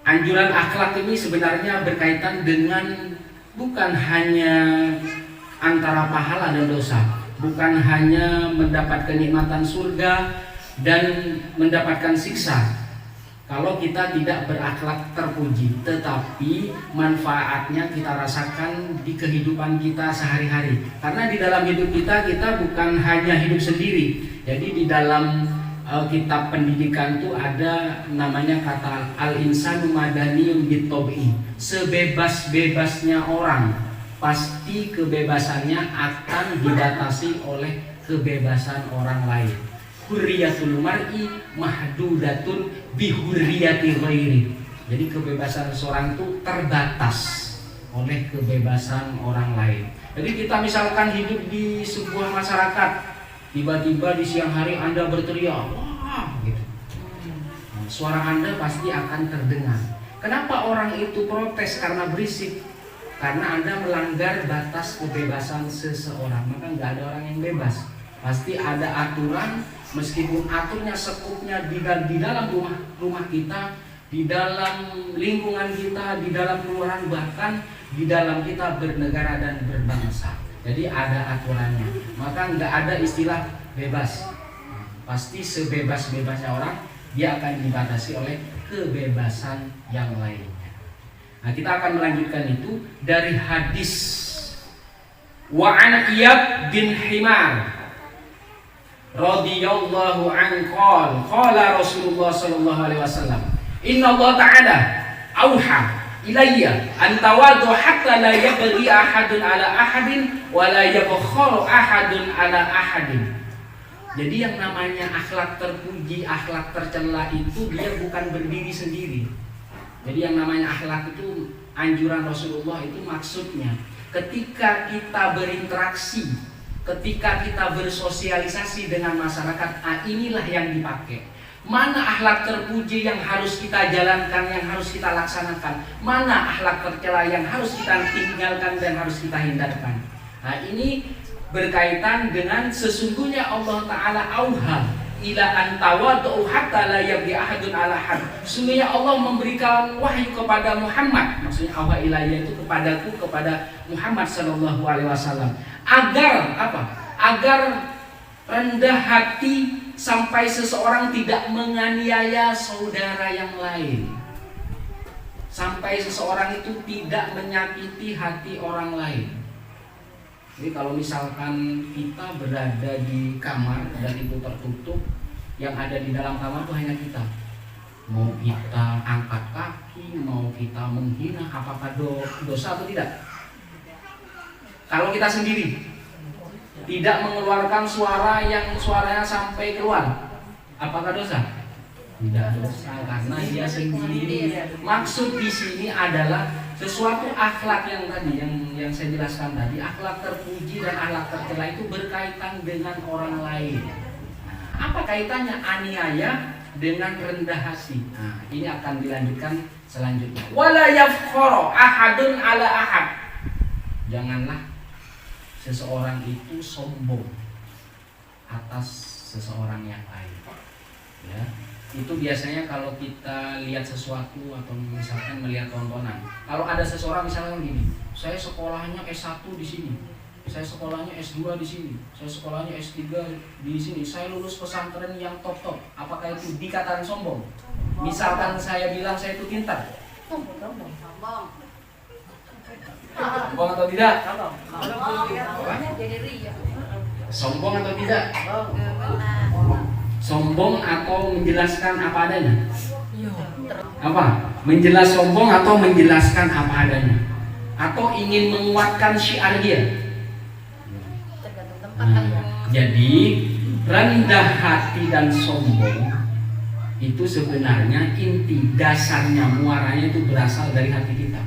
Anjuran akhlak ini sebenarnya berkaitan dengan bukan hanya antara pahala dan dosa, bukan hanya mendapat kenikmatan surga dan mendapatkan siksa kalau kita tidak berakhlak terpuji, tetapi manfaatnya kita rasakan di kehidupan kita sehari-hari. Karena di dalam hidup kita bukan hanya hidup sendiri. Jadi di dalam kitab pendidikan itu ada namanya kata al-insanu madaniyun bit-tabi'i. Sebebas-bebasnya orang, pasti kebebasannya akan dibatasi oleh kebebasan orang lain. Hurriyatul mar'i mahdudatun bihurriyati ghairi. Jadi kebebasan seorang itu terbatas oleh kebebasan orang lain. Jadi kita misalkan hidup di sebuah masyarakat, tiba-tiba di siang hari Anda berteriak, wah gitu. Nah, suara Anda pasti akan terdengar. Kenapa orang itu protes? Karena berisik. Karena Anda melanggar batas kebebasan seseorang. Maka nggak ada orang yang bebas. Pasti ada aturan, meskipun aturnya sekupnya di dalam rumah kita, di dalam lingkungan kita, di dalam kelurahan, bahkan di dalam kita bernegara dan berbangsa. Jadi ada aturannya. Maka nggak ada istilah bebas. Pasti sebebas-bebasnya orang, dia akan dibatasi oleh kebebasan yang lainnya. Nah, kita akan melanjutkan itu dari hadis wa an Iyad bin Himar radhiyallahu anhu qala Rasulullah sallallahu alaihi wasallam inna Allah ta'ala auha ilayya an tawadu hatta la yabghi ahadun ala ahadin wa la yabkharu ahadun ala ahadin. Jadi yang namanya akhlak terpuji, akhlak tercela itu dia bukan berdiri sendiri. Jadi yang namanya akhlak itu anjuran Rasulullah itu maksudnya ketika kita berinteraksi, ketika kita bersosialisasi dengan masyarakat, inilah yang dipakai. Mana akhlak terpuji yang harus kita jalankan, yang harus kita laksanakan, mana akhlak tercela yang harus kita tinggalkan dan harus kita hindarkan. Nah, ini berkaitan dengan sesungguhnya Allah Ta'ala auha ila antawadu hatta la yabghi ahadun ala ahad. Sesungguhnya Allah memberikan wahyu kepada Muhammad, maksudnya auha ilayya itu kepadaku, kepada Muhammad sallallahu alaihi wasallam, agar apa? Agar rendah hati sampai seseorang tidak menganiaya saudara yang lain, sampai seseorang itu tidak menyakiti hati orang lain. Jadi kalau misalkan kita berada di kamar dan itu tertutup, yang ada di dalam kamar itu hanya kita. Mau kita angkat kaki, mau kita menghina, apakah dosa atau tidak? Kalau kita sendiri tidak mengeluarkan suara yang suaranya sampai keluar, apakah dosa? Tidak dosa, karena dia sendiri. Maksud di sini adalah sesuatu akhlak yang tadi yang saya jelaskan tadi, akhlak terpuji dan akhlak tercela itu berkaitan dengan orang lain. Nah, apa kaitannya aniaya dengan rendah hati? Nah, ini akan dilanjutkan selanjutnya. Wala yafkhara ahadun ala ahad. Janganlah seseorang itu sombong atas seseorang yang lain. Ya. Itu biasanya kalau kita lihat sesuatu atau misalkan melihat tontonan. Kalau ada seseorang misalnya gini, saya sekolahnya S1 di sini, saya sekolahnya S2 di sini, saya sekolahnya S3 di sini, saya lulus pesantren yang top-top. Apakah itu dikatakan sombong? Misalkan saya bilang saya itu pintar. Sombong atau tidak? Sombong atau tidak? Sombong atau menjelaskan apa adanya? Apa? Menjelas sombong atau menjelaskan apa adanya? Atau ingin menguatkan syiar dia? Jadi rendah hati dan sombong itu sebenarnya inti dasarnya, muaranya itu berasal dari hati kita.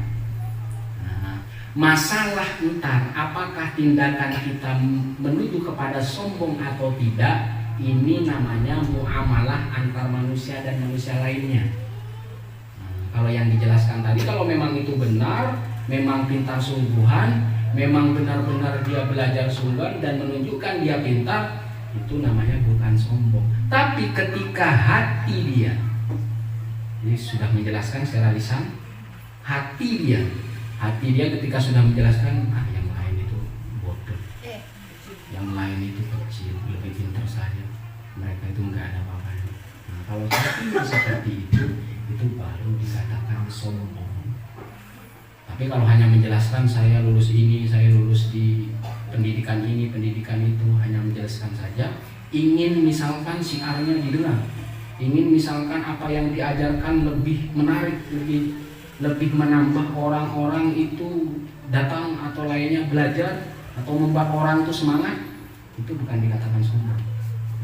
Masalah ntar apakah tindakan kita menuju kepada sombong atau tidak, ini namanya muamalah antar manusia dan manusia lainnya. Kalau yang dijelaskan tadi, kalau memang itu benar, memang pintar sungguhan, memang benar-benar dia belajar sungguhan dan menunjukkan dia pintar, itu namanya bukan sombong. Tapi ketika hati dia Jadi sudah menjelaskan secara lisan, hati dia ketika sudah menjelaskan, yang lain itu bodoh, yang lain itu kecil, lebih pintar saja, mereka itu nggak ada apa-apanya. Nah, kalau hatinya seperti itu baru dikatakan sombong. Tapi kalau hanya menjelaskan saya lulus ini, saya lulus di pendidikan ini, pendidikan itu, hanya menjelaskan saja, ingin misalkan syiarnya didengar, ingin misalkan apa yang diajarkan lebih menarik, lebih menambah orang-orang itu datang atau lainnya belajar atau membuat orang itu semangat, itu bukan dikatakan sombong.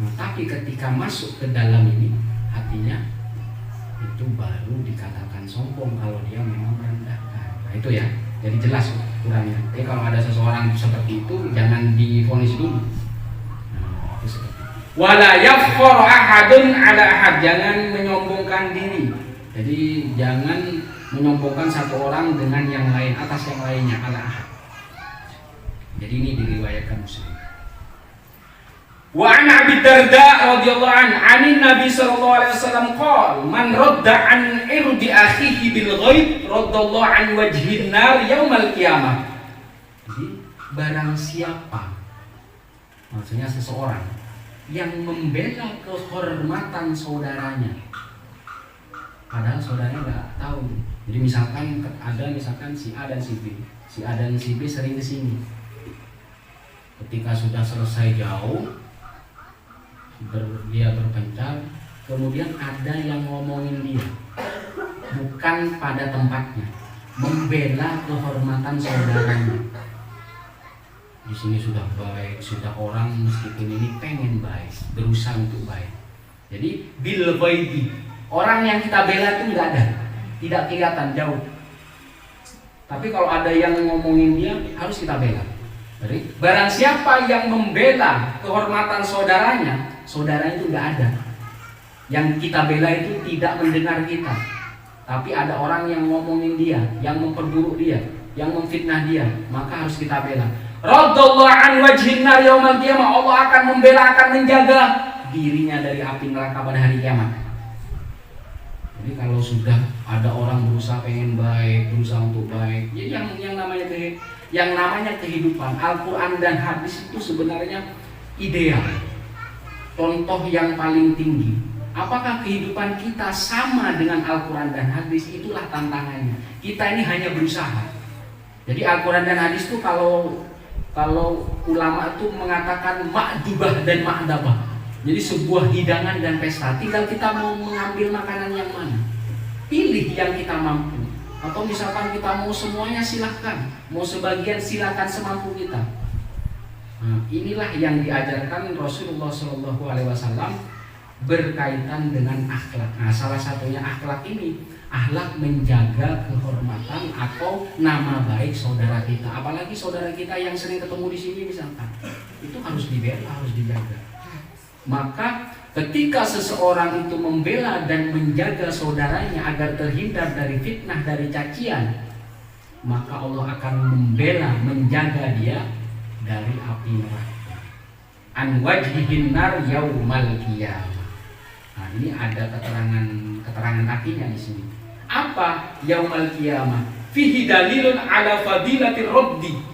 Nah, tapi ketika masuk ke dalam ini hatinya, itu baru dikatakan sombong kalau dia memang merendahkan. Nah, itu ya, jadi jelas ukurannya. Jadi kalau ada seseorang seperti itu, jangan divonis dulu. Nah, itu seperti itu. Wala yafkhur ahadun ala ahad, jangan menyombongkan diri. Jadi jangan menyombongkan satu orang dengan yang lain, atas yang lainnya, ala ahad. Jadi ini diriwayatkan Muslim. Wa an Abi Darda radhiyallahu anhu, anin Nabi sallallahu alaihi wasallam qala, man radda an irdi akhihi bil ghaib raddallahu an wajhin nar yaumal qiyamah. Jadi barang siapa, maksudnya seseorang yang membela kehormatan saudaranya, padahal saudaranya nggak tahu. Jadi misalkan si A dan si B, si A dan si B sering kesini. Ketika sudah selesai jauh, dia berpencar, kemudian ada yang ngomongin dia, bukan pada tempatnya, membela kehormatan saudaranya. Di sini sudah baik, sudah orang meskipun ini pengen baik, berusaha untuk baik. Jadi bil ghaibi, orang yang kita bela itu nggak ada, tidak kelihatan, jauh. Tapi kalau ada yang ngomongin dia, harus kita bela. Jadi barang siapa yang membela kehormatan saudaranya itu nggak ada. Yang kita bela itu tidak mendengar kita, tapi ada orang yang ngomongin dia, yang memperburuk dia, yang memfitnah dia, maka harus kita bela. Raddallahu an wajhin nar yaumal qiyamah, Allah akan membela, akan menjaga dirinya dari api neraka pada hari kiamat. Jadi kalau sudah ada orang berusaha pengen baik, berusaha untuk baik, ya yang namanya kehidupan, Al-Quran dan hadis itu sebenarnya ideal, contoh yang paling tinggi. Apakah kehidupan kita sama dengan Al-Quran dan hadis? Itulah tantangannya. Kita ini hanya berusaha. Jadi Al-Quran dan hadis itu kalau ulama itu mengatakan ma'dubah dan ma'dabah, jadi sebuah hidangan dan pesta, tinggal kita mau mengambil makanan yang mana, pilih yang kita mampu. Atau misalkan kita mau semuanya silahkan, mau sebagian silahkan semampu kita. Nah, inilah yang diajarkan Rasulullah SAW berkaitan dengan akhlak. Nah, salah satunya akhlak ini, akhlak menjaga kehormatan atau nama baik saudara kita. Apalagi saudara kita yang sering ketemu di sini misalkan, itu harus dibela, harus dijaga. Maka ketika seseorang itu membela dan menjaga saudaranya agar terhindar dari fitnah, dari cacian, maka Allah akan membela, menjaga dia dari api neraka. An wajhihin nar yaumal qiyamah. Nah, ini ada keterangan artinya di sini. Apa yaumal qiyamah? Fihi dalilun ala fadilatir raddi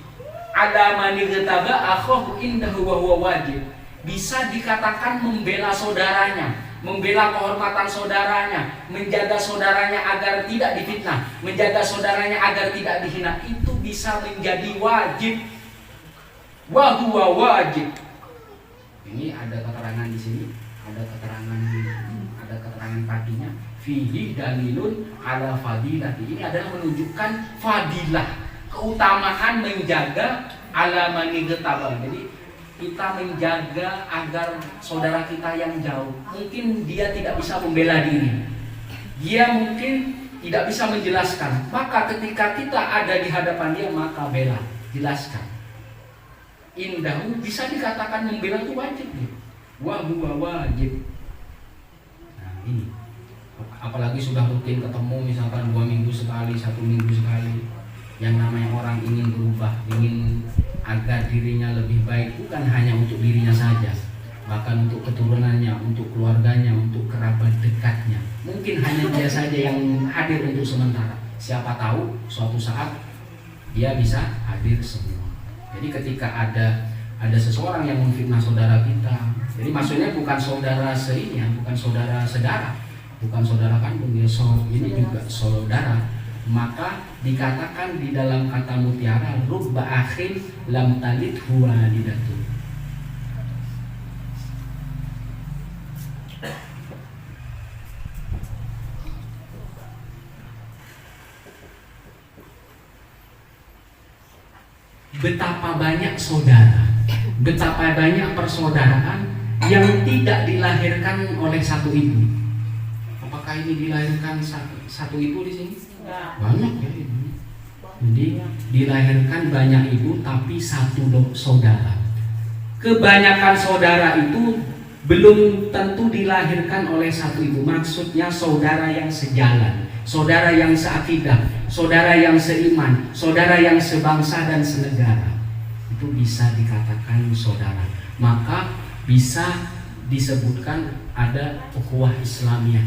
ala man ightaba akhahu indahu wa huwa wajib. Bisa dikatakan membela saudaranya, membela kehormatan saudaranya, menjaga saudaranya agar tidak difitnah, menjaga saudaranya agar tidak dihina, itu bisa menjadi wajib. Wa huwa wajib. Ini ada keterangan di sini, ada keterangan artinya. Fihi dalilun ala fadilah. Ini adalah menunjukkan fadilah, keutamaan menjaga ala man ightaba. Jadi kita menjaga agar saudara kita yang jauh, mungkin dia tidak bisa membela diri, dia mungkin tidak bisa menjelaskan, maka ketika kita ada di hadapan dia, maka bela, jelaskan. Indahu bisa dikatakan membela itu wajib, wa huwa wajib. Nah, ini apalagi sudah rutin ketemu, misalkan 2 minggu sekali, 1 minggu sekali. Yang namanya orang ingin berubah, ingin agar dirinya lebih baik, bukan hanya untuk dirinya saja, bahkan untuk keturunannya, untuk keluarganya, untuk kerabat dekatnya. Mungkin hanya dia saja yang hadir untuk sementara. Siapa tahu suatu saat dia bisa hadir semua. Jadi ketika ada seseorang yang memfitnah saudara kita, jadi maksudnya bukan saudara seinya, bukan saudara sedara, bukan saudara kandung, ya ini juga saudara, maka dikatakan di dalam kata mutiara, rubba akhin lam talid huwa lidatu. Betapa banyak saudara, betapa banyak persaudaraan yang tidak dilahirkan oleh satu ibu. Apakah ini dilahirkan satu ibu di sini? Banyak ya ibu. Jadi dilahirkan banyak ibu tapi satu saudara. Kebanyakan saudara itu belum tentu dilahirkan oleh satu ibu. Maksudnya saudara yang sejalan, saudara yang seakidah, saudara yang seiman, saudara yang sebangsa dan senegara. Itu bisa dikatakan saudara. Maka bisa disebutkan ada ukhuwah Islamiyah,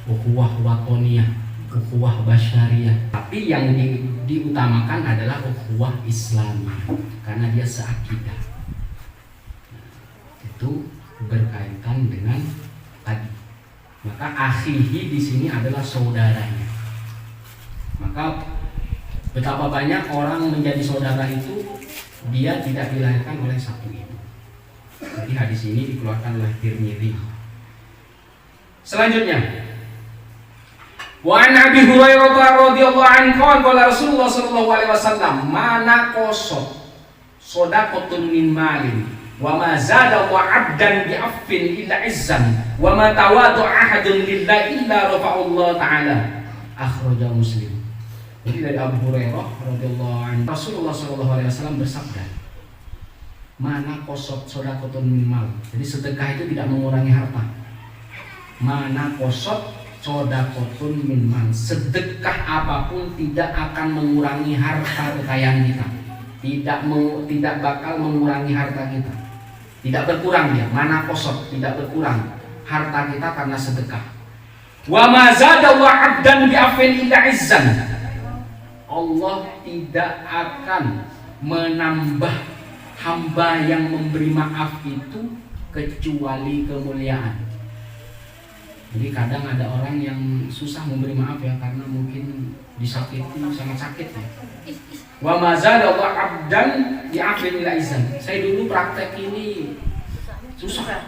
ukhuwah watoniyah, ukhuwah basyariyah. Tapi yang diutamakan adalah ukhuwah Islamiyah karena dia seakidah. Itu berkaitan dengan tadi. Maka akhihi di sini adalah saudaranya. Maka betapa banyak orang menjadi saudara itu dia tidak dilahirkan oleh satu ibu. Jadi hadis ini dikeluarkan oleh Tirmidzi. Selanjutnya, wa an Abi Hurairah radhiyallahu anhu qala Rasulullah sallallahu alaihi wasallam, "Mana qasat shadaqatun min malin wa ma zada wa 'abdan bi affin illa izzan wa ma tawadu ahadun lillahi illa rafa'allahu ta'ala." Akhrajahu Muslim. Jadi dari Abu Hurairah radhiyallahu anhu, Rasulullah sallallahu alaihi wasallam bersabda, "Mana qasat shadaqatun min mal." Jadi sedekah itu tidak mengurangi harta. Mana qasat shadaqatun min mal. Sedekah apapun tidak akan mengurangi harta kekayaan kita. Tidak bakal mengurangi harta kita. Tidak berkurang dia. Mana qasat, tidak berkurang harta kita karena sedekah. Wa ma zada wa 'abdan bi afin illa izzan. Allah tidak akan menambah hamba yang memberi maaf itu kecuali kemuliaan. Jadi kadang ada orang yang susah memberi maaf ya karena mungkin disakiti, sangat sakit ya. Wa ma zada wa 'abdan bi afin illa izzan. Saya dulu praktek ini susah.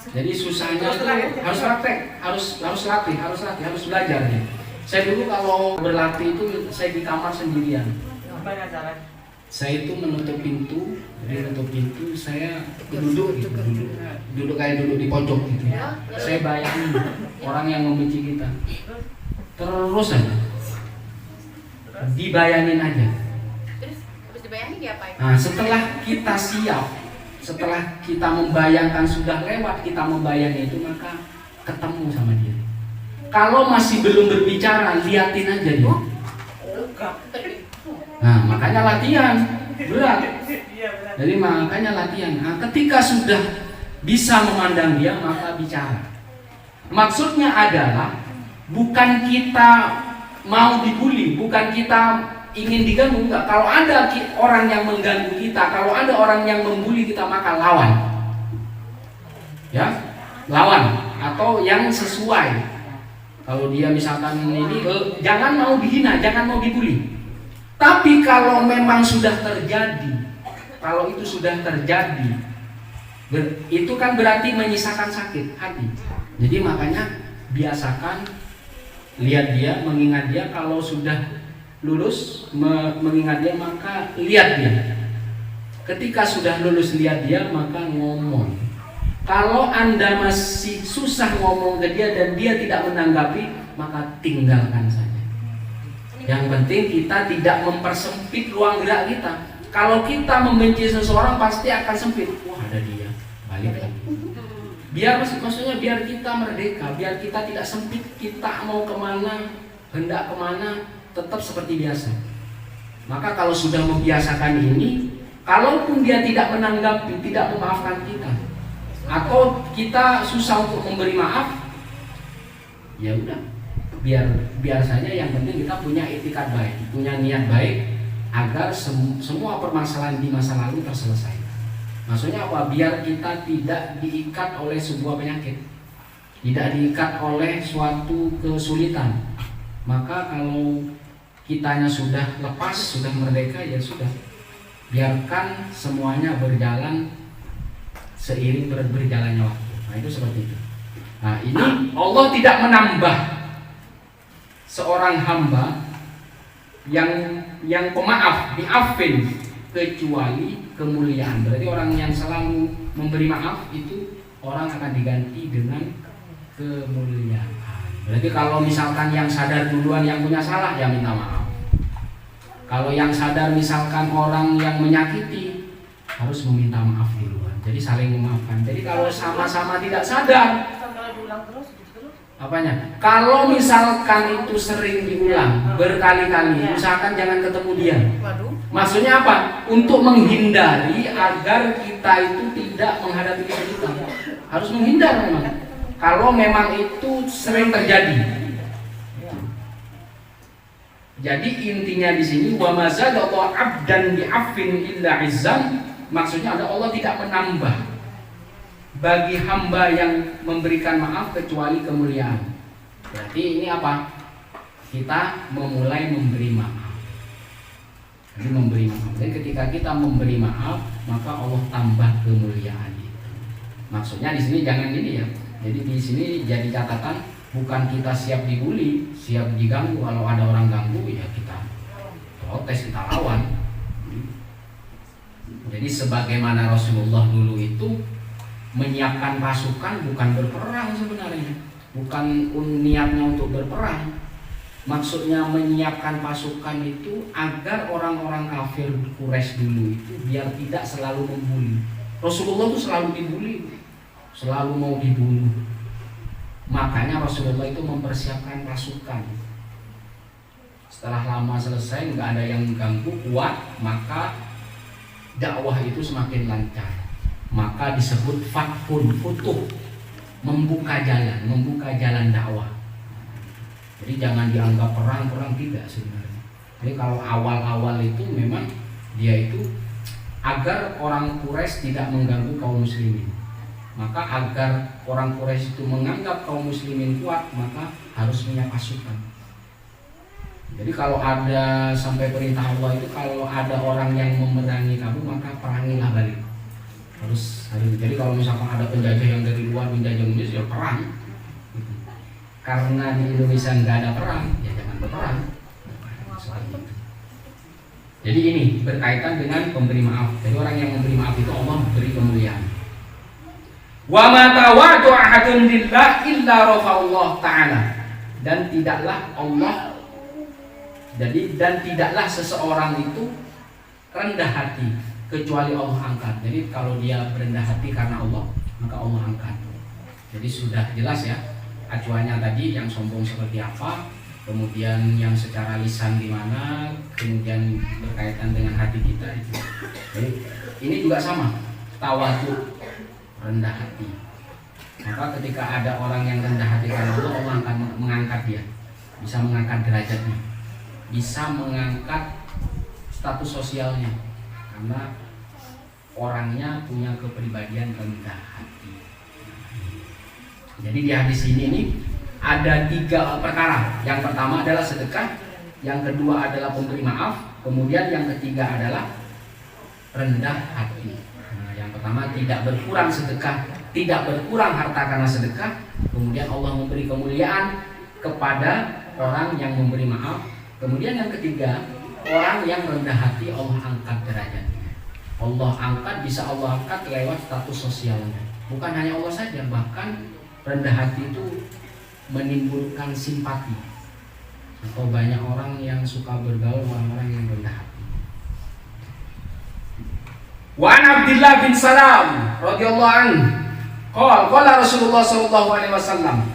Jadi susahnya itu harus praktek, harus latih, harus belajar ya. Saya dulu kalau berlatih itu saya di kamar sendirian. Saya itu menutup pintu, saya duduk kayak duduk di pojok gitu. Saya bayangin orang yang membenci kita, terus aja, dibayangin aja. Nah, setelah kita siap, setelah kita membayangkan sudah lewat, kita membayangkan itu, maka ketemu sama dia. Kalau masih belum berbicara, liatin aja dia. Nah, makanya latihan berat. Jadi makanya latihan. Nah, ketika sudah bisa memandang dia, maka bicara. Maksudnya adalah bukan kita mau dibully, bukan kita ingin diganggu, enggak. Kalau ada orang yang mengganggu kita, kalau ada orang yang membuli kita, maka lawan. Ya, lawan atau yang sesuai. Kalau dia misalkan ini, jangan mau dihina, jangan mau dibully. Tapi kalau memang sudah terjadi, kalau itu sudah terjadi, itu kan berarti menyisakan sakit hati. Jadi makanya biasakan lihat dia, mengingat dia. Kalau sudah lulus mengingat dia, maka lihat dia. Ketika sudah lulus lihat dia, maka ngomong. Kalau Anda masih susah ngomong ke dia dan dia tidak menanggapi, maka tinggalkan saja. Yang penting kita tidak mempersempit ruang gerak kita. Kalau kita membenci seseorang pasti akan sempit. Wah, ada dia, balik lagi. Maksudnya biar kita merdeka, biar kita tidak sempit. Kita mau kemana, hendak kemana, tetap seperti biasa. Maka kalau sudah membiasakan ini, Kalaupun dia tidak menanggapi, tidak memaafkan kita, atau kita susah untuk memberi maaf, ya udah, biar saja. Yang penting kita punya etikat baik, punya niat baik agar semua permasalahan di masa lalu terselesaikan. Maksudnya apa? Biar kita tidak diikat oleh sebuah penyakit, tidak diikat oleh suatu kesulitan. Maka kalau kitanya sudah lepas, sudah merdeka, ya sudah, biarkan semuanya berjalan seiring berjalannya waktu. Nah, itu seperti itu. Nah, ini Allah tidak menambah seorang hamba yang pemaaf, diafin, kecuali kemuliaan. Berarti orang yang selalu memberi maaf itu orang akan diganti dengan kemuliaan. Berarti kalau misalkan yang sadar duluan yang punya salah, ya minta maaf. Kalau yang sadar misalkan orang yang menyakiti, harus meminta maaf duluan. Jadi saling memaafkan. Jadi kalau sama-sama tidak sadar, apanya? Kalau misalkan itu sering diulang berkali-kali, usahakan jangan ketemu dia. Maksudnya apa? Untuk menghindari agar kita itu tidak menghadapi kesulitan. Harus menghindar memang. Kalau memang itu sering terjadi. Jadi intinya di sini wa mazadallahu 'abdan bi'afin illa 'izzan, maksudnya ada Allah tidak menambah bagi hamba yang memberikan maaf kecuali kemuliaan. Berarti ini apa? Kita memulai memberi maaf. Jadi memberi maaf. Jadi ketika kita memberi maaf, maka Allah tambah kemuliaan itu. Maksudnya di sini jangan gini ya. Jadi di sini jadi catatan, bukan kita siap dibully, siap diganggu. Kalau ada orang ganggu, ya kita protes, kita lawan. Jadi sebagaimana Rasulullah dulu itu menyiapkan pasukan, bukan berperang sebenarnya, bukan niatnya untuk berperang. Maksudnya menyiapkan pasukan itu agar orang-orang kafir Quraisy dulu itu biar tidak selalu membuli. Rasulullah itu selalu dibully, selalu mau dibunuh. Makanya Rasulullah itu mempersiapkan pasukan. Setelah lama selesai, nggak ada yang ganggu, kuat, maka dakwah itu semakin lancar. Maka disebut futuh, membuka jalan dakwah. Jadi jangan dianggap perang tidak sebenarnya. Jadi kalau awal-awal itu memang dia itu agar orang Quraisy tidak mengganggu kaum muslimin. Maka agar orang Quraisy itu menganggap kaum muslimin kuat, maka harus punya pasukan. Jadi kalau ada sampai perintah Allah itu, kalau ada orang yang memerangi kamu, maka perangilah balik. Harus. Jadi kalau misalkan ada penjajah yang dari luar menjajah Indonesia, ya perang. Karena di Indonesia nggak ada perang, ya jangan berperang. Jadi ini berkaitan dengan pemberi maaf. Jadi orang yang memberi maaf itu Allah beri kemuliaan. Wa ma tawadu ahadun lillah illa rafa'allahu ta'ala. Dan tidaklah seseorang itu rendah hati kecuali Allah angkat. Jadi kalau dia rendah hati karena Allah, maka Allah angkat. Jadi sudah jelas ya acuannya tadi, yang sombong seperti apa, kemudian yang secara lisan di mana, kemudian berkaitan dengan hati kita itu. Jadi ini juga sama, tawadu, rendah hati. Maka ketika ada orang yang rendah hati karena Allah, Allah akan mengangkat dia, bisa mengangkat derajatnya, bisa mengangkat status sosialnya, karena orangnya punya kepribadian rendah hati. Jadi di hadis ini ada 3 perkara. Yang pertama adalah sedekah, yang kedua adalah pemberi maaf, kemudian yang ketiga adalah rendah hati. Yang pertama tidak berkurang sedekah, tidak berkurang harta karena sedekah. Kemudian Allah memberi kemuliaan kepada orang yang memberi maaf. Kemudian yang ketiga, orang yang rendah hati Allah angkat derajatnya. Allah angkat, bisa Allah angkat lewat status sosialnya. Bukan hanya Allah saja, bahkan rendah hati itu menimbulkan simpati. Atau banyak orang yang suka bergaul orang-orang yang rendah hati. Wa an Abdullah bin Salam radhiyallahu anhu qala Rasulullah sallallahu alaihi wasallam,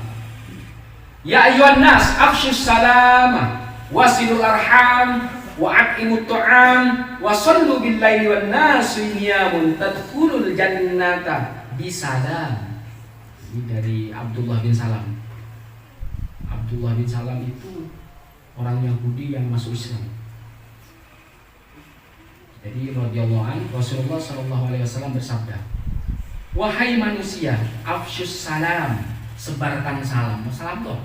ya ayyuhan nas afshus salama wasilul arham wa aqimut ta'am wa shallu bil laili wan nasu niyamun tadkhulul jannata bisalam. Ini dari Abdullah bin Salam. Abdullah bin Salam itu orang Yahudi yang masuk Islam. Jadi radhiyallahu anhu, Rasulullah sallallahu alaihi wasallam bersabda, "Wahai manusia, afsyus salam, sebarkan salam." Salam itu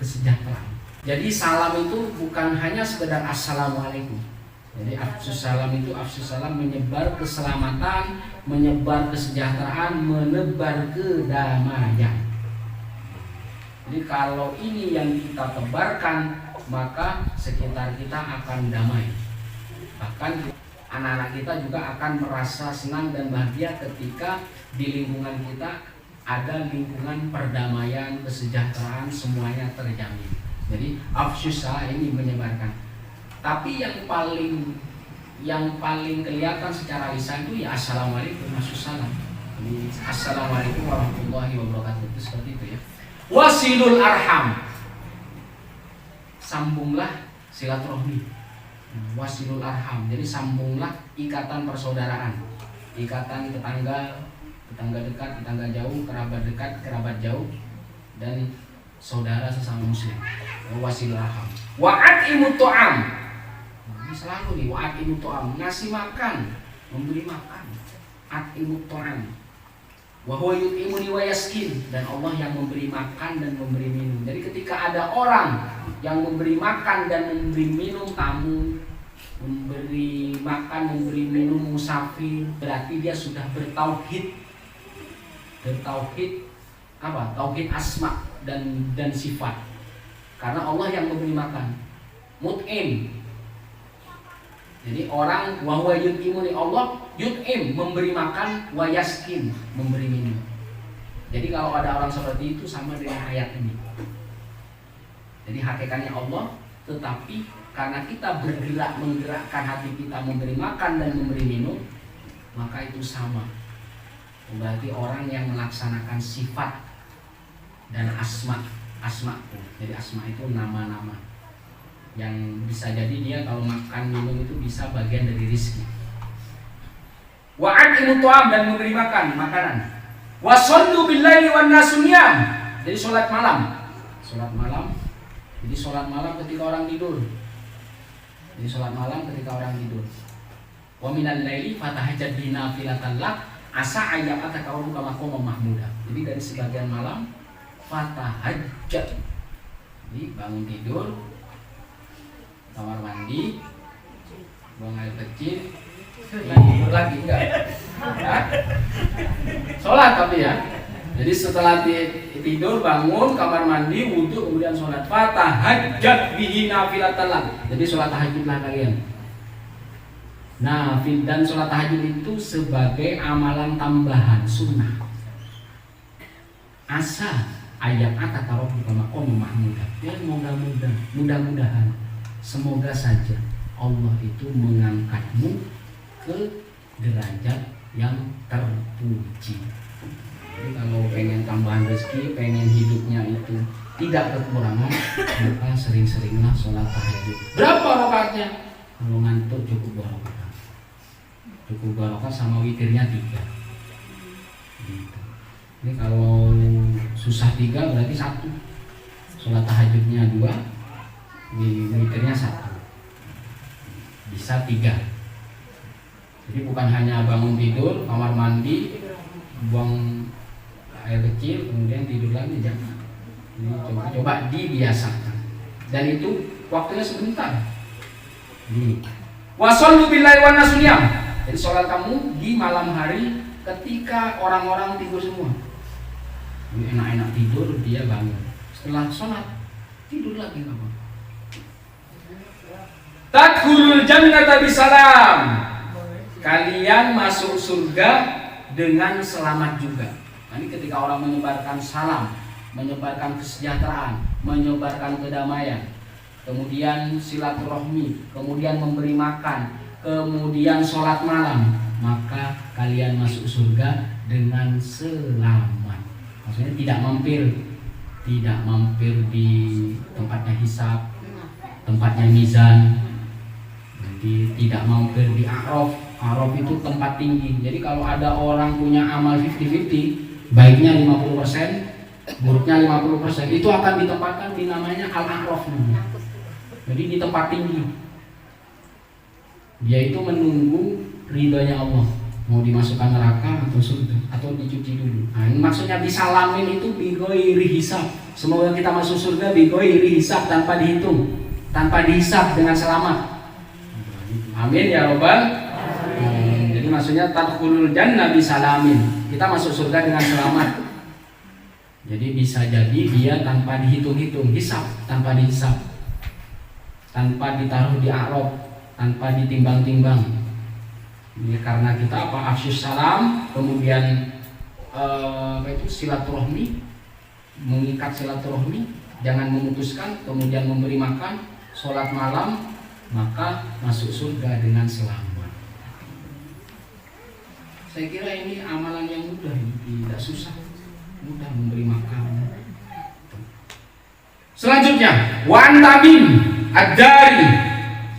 kesejahteraan. Jadi salam itu bukan hanya sekedar assalamualaikum. Jadi afsyus salam itu, afsyus salam menyebar keselamatan, menyebar kesejahteraan, menebar kedamaian. Jadi kalau ini yang kita tebarkan, maka sekitar kita akan damai. Bahkan anak-anak kita juga akan merasa senang dan bahagia ketika di lingkungan kita ada lingkungan perdamaian, kesejahteraan, semuanya terjamin. Jadi afsyus salam ini menyebarkan. Tapi yang paling kelihatan secara lisan itu ya assalamualaikum, salam. Jadi assalamualaikum warahmatullahi wabarakatuh, itu seperti itu ya. Wasilul arham, sambunglah silaturahmi. Wasilul arham, jadi sambunglah ikatan persaudaraan, ikatan tetangga dekat, tetangga jauh, kerabat dekat, kerabat jauh, dan saudara sesama muslim. Wasilul arham. Wa'atimut ta'am, ini selalu nih, wa'atimut ta'am, ngasih makan, memberi makan. Atimut ta'am, wa huwa yut'imuni wa yaskin, dan Allah yang memberi makan dan memberi minum. Jadi ketika ada orang yang memberi makan dan memberi minum tamu, memberi makan, memberi minum musafir, berarti dia sudah bertauhid. Bertauhid apa? Tauhid asma dan sifat. Karena Allah yang memberi makan. Mut'im. Jadi orang wa huwa yut'imuni, Allah yut'im, memberi makan, wa yaskin, memberi minum. Jadi kalau ada orang seperti itu sama dengan ayat ini. Jadi hakikatnya Allah, tetapi karena kita bergerak menggerakkan hati kita memberi makan dan memberi minum, maka itu sama. Berarti orang yang melaksanakan sifat dan asma. Jadi asma itu nama-nama yang bisa jadi dia kalau makan minum itu bisa bagian dari rizki. Wa'atimut ta'am, dan memberi makan, makanan. Wa shallu bil laili wan nasu niyam, jadi salat malam. Salat malam. Jadi salat malam ketika orang tidur. Jadi salat malam ketika orang tidur. Wa minal laili fatahajjad bihi nafilatan lak asa ayyaka kaunuka maqaman mahmuda. Jadi dari sebagian malam fatahajjad. Jadi bangun tidur, kamar mandi, buang air kecil, tidur lagi enggak? Ya? Sholat tapi ya. Jadi setelah tidur, bangun, kamar mandi, wudhu, kemudian sholat. Fatahajjad bihi nafilatan lak. Jadi sholat tahajudlah kalian. Dan sholat tahajud itu sebagai amalan tambahan sunnah. Asa ayat kata rabbuka maqaman mahmuda. Dan mudah-mudahan, semoga saja Allah itu mengangkatmu ke derajat yang terpuji. Jadi kalau pengen tambahan rezeki, pengen hidupnya itu tidak kekurangan, maka sering-seringlah sholat tahajud. Berapa rakaatnya? Kalau ngantuk cukup 2 rakaat. Cukup 2 rakaat sama witirnya 3. Gitu. Ini kalau susah 3 berarti 1. Sholat tahajudnya 2, witirnya 1. Bisa 3. Jadi bukan hanya bangun tidur, kamar mandi, buang air kecil, kemudian tidur lagi, jangan. Coba dibiasakan. Dan itu waktunya sebentar. Wa shallu bil laili wan nasu niyam. Jadi sholat kamu di malam hari ketika orang-orang tidur semua. Ini enak-enak tidur, dia bangun. Setelah sholat tidur lagi kamu. Tadkhulul jannata bisalam. Kalian masuk surga dengan selamat juga. Ini ketika orang menyebarkan salam, menyebarkan kesejahteraan, menyebarkan kedamaian, kemudian silaturahmi, kemudian memberi makan, kemudian sholat malam, maka kalian masuk surga dengan selamat. Maksudnya tidak mampir di tempatnya hisab, tempatnya mizan, tidak mampir di Araf. Araf itu tempat tinggi. Jadi kalau ada orang punya amal 50-50, baiknya 50%, buruknya 50%, itu akan ditempatkan di namanya Al-A'raf. Jadi di tempat tinggi. Dia itu menunggu ridhonya Allah, mau dimasukkan neraka atau surga atau dicuci dulu. Nah, ini maksudnya disalamin itu bighairi hisab. Semoga kita masuk surga bighairi hisab, tanpa dihitung, tanpa dihisab, dengan selamat. Amin ya robbal. Jadi maksudnya tadkhulul jannah bisalamin. Kita masuk surga dengan selamat. Jadi bisa jadi dia tanpa dihitung-hitung, hisab, tanpa dihisab, tanpa ditaruh di Araf, tanpa ditimbang-timbang. Ini karena kita afsyus salam, kemudian silaturahmi, mengikat silaturahmi, jangan memutuskan, kemudian memberi makan, sholat malam, maka masuk surga dengan selamat. Saya kira ini amalan yang mudah, tidak susah, mudah memberi makan. Selanjutnya, Wan Tamim Ad-Dari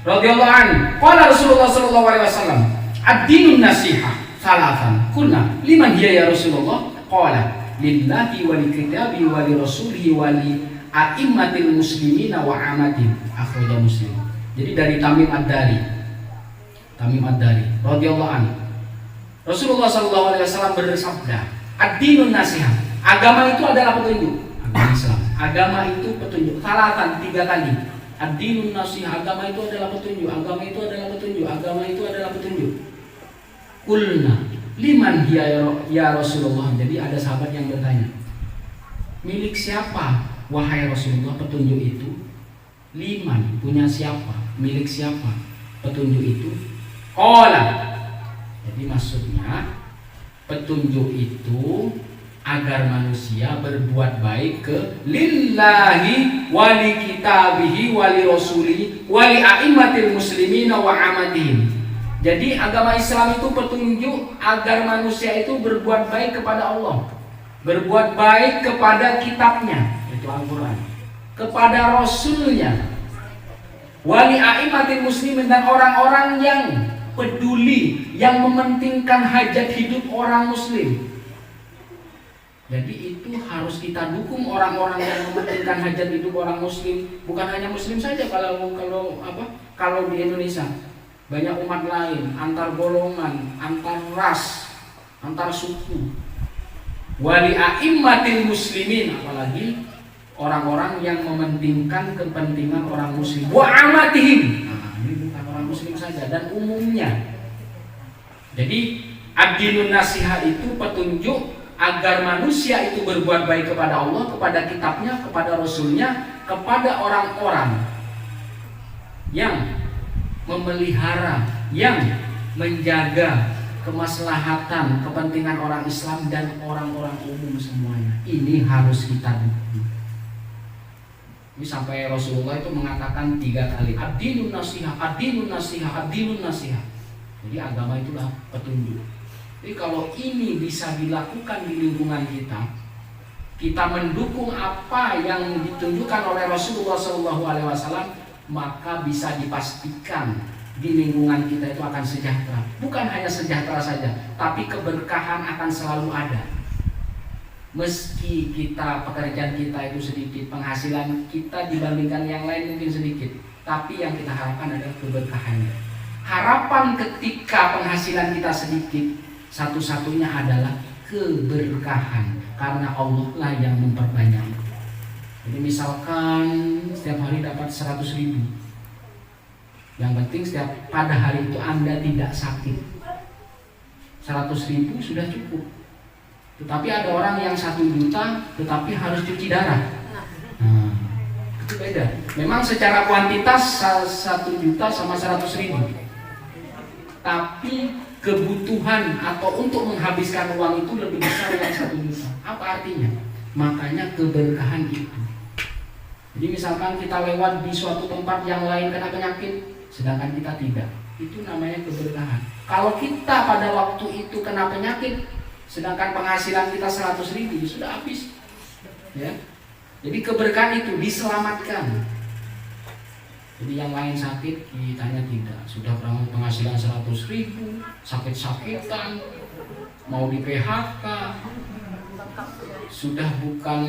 radhiyallahu anhu, qala Rasulullah sallallahu alaihi wasallam, ad-dinun nasihah salatan. Qulna liman hiya ya Rasulullah? Qala lillahi wa likitabi wa lirasulihi wa li a'immatil muslimina wa amatihim. Akhrajahu Muslim. Jadi dari Tamim Ad-Dari radhiyallahu anhu, Rasulullah sallallahu alaihi wasallam bersabda, ad-dinun nasihah, agama itu adalah petunjuk. Agama Islam, agama itu petunjuk. Salatan, 3 kali. Ad-dinun nasihah, agama itu adalah petunjuk, agama itu adalah petunjuk, agama itu adalah petunjuk. Qulna liman hiya ya Rasulullah. Jadi ada sahabat yang bertanya, milik siapa wahai Rasulullah petunjuk itu? Liman, punya siapa, milik siapa petunjuk itu? Qala, jadi maksudnya petunjuk itu agar manusia berbuat baik ke lillahi wali kitabihi wali rasulihi wali a'immatil muslimina wa amatihim. Jadi agama Islam itu petunjuk agar manusia itu berbuat baik kepada Allah, berbuat baik kepada kitabnya, itu Al-Quran, kepada Rasulnya, wali a'immatil muslimin, dan orang-orang yang peduli, yang mementingkan hajat hidup orang muslim. Jadi itu harus kita dukung orang-orang yang mementingkan hajat hidup orang muslim. Bukan hanya muslim saja, kalau di Indonesia banyak umat lain, antar golongan, antar ras, antar suku. Wali a'immatil muslimin, apalagi orang-orang yang mementingkan kepentingan orang muslim. Wa amatihim. Nah, ini bukan orang muslim saja, dan umumnya. Jadi ad-dinun nasihah itu petunjuk agar manusia itu berbuat baik kepada Allah, kepada kitabnya, kepada Rasulnya, kepada orang-orang yang memelihara, yang menjaga kemaslahatan, kepentingan orang Islam dan orang-orang umum semuanya. Ini harus kita dukung. Ini sampai Rasulullah itu mengatakan 3 kali, ad-dinun nasihah, ad-dinun nasihah, ad-dinun nasihah. Jadi agama itulah petunjuk. Jadi kalau ini bisa dilakukan di lingkungan kita, kita mendukung apa yang ditunjukkan oleh Rasulullah SAW, maka bisa dipastikan di lingkungan kita itu akan sejahtera. Bukan hanya sejahtera saja, tapi keberkahan akan selalu ada. Meski pekerjaan kita itu sedikit, penghasilan kita dibandingkan yang lain mungkin sedikit, tapi yang kita harapkan adalah keberkahannya. Harapan ketika penghasilan kita sedikit, satu-satunya adalah keberkahan, karena Allah lah yang memperbanyak. Jadi misalkan setiap hari dapat 100.000, yang penting pada hari itu Anda tidak sakit, 100.000 sudah cukup. Tetapi ada orang yang 1 juta tetapi harus cuci darah. Nah, itu beda. Memang secara kuantitas 1 juta sama 100.000, tapi kebutuhan atau untuk menghabiskan uang itu lebih besar yang 1 juta. Apa artinya? Makanya keberkahan itu. Jadi misalkan kita lewat di suatu tempat yang lain kena penyakit, sedangkan kita tidak, itu namanya keberkahan. Kalau kita pada waktu itu kena penyakit, sedangkan penghasilan kita 100.000, sudah habis. Ya. Jadi keberkahan itu diselamatkan. Jadi yang lain sakit, kitanya tidak. Sudah penghasilan 100.000, sakit-sakitan, mau di PHK, sudah bukan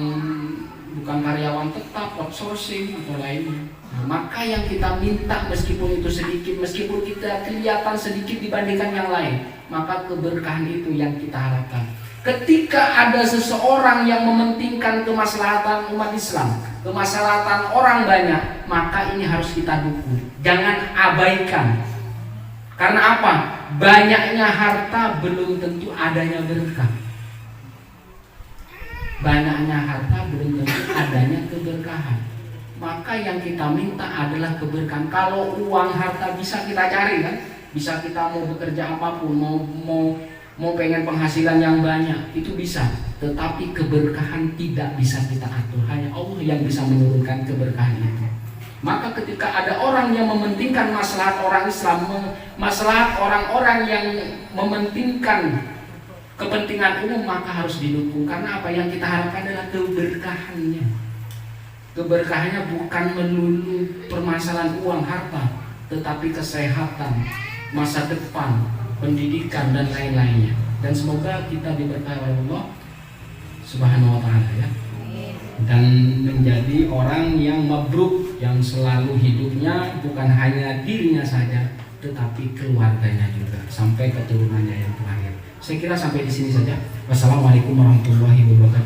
karyawan tetap, outsourcing atau lainnya. Nah, maka yang kita minta meskipun itu sedikit, meskipun kita kelihatan sedikit dibandingkan yang lain, maka keberkahan itu yang kita harapkan. Ketika ada seseorang yang mementingkan kemaslahatan umat Islam, kemaslahatan orang banyak, maka ini harus kita dukung. Jangan abaikan. Karena apa? Banyaknya harta belum tentu adanya berkah. Banyaknya harta belum tentu adanya keberkahan. Maka yang kita minta adalah keberkahan. Kalau uang harta bisa kita cari kan, bisa kita mau bekerja apapun, mau pengen penghasilan yang banyak, itu bisa. Tetapi keberkahan tidak bisa kita atur. Hanya Allah yang bisa menurunkan keberkahan itu. Maka ketika ada orang yang mementingkan maslahat orang Islam, maslahat orang-orang yang mementingkan kepentingan umum, maka harus didukung. Karena apa yang kita harapkan adalah keberkahannya. Keberkahannya bukan melulu permasalahan uang harta, tetapi kesehatan, masa depan, pendidikan dan lain-lainnya. Dan semoga kita diberkahi oleh Allah Subhanahu wa taala ya. Dan menjadi orang yang mabruk, yang selalu hidupnya bukan hanya dirinya saja, tetapi keluarganya juga sampai keturunannya yang terakhir. Saya kira sampai di sini saja. Wassalamualaikum warahmatullahi wabarakatuh.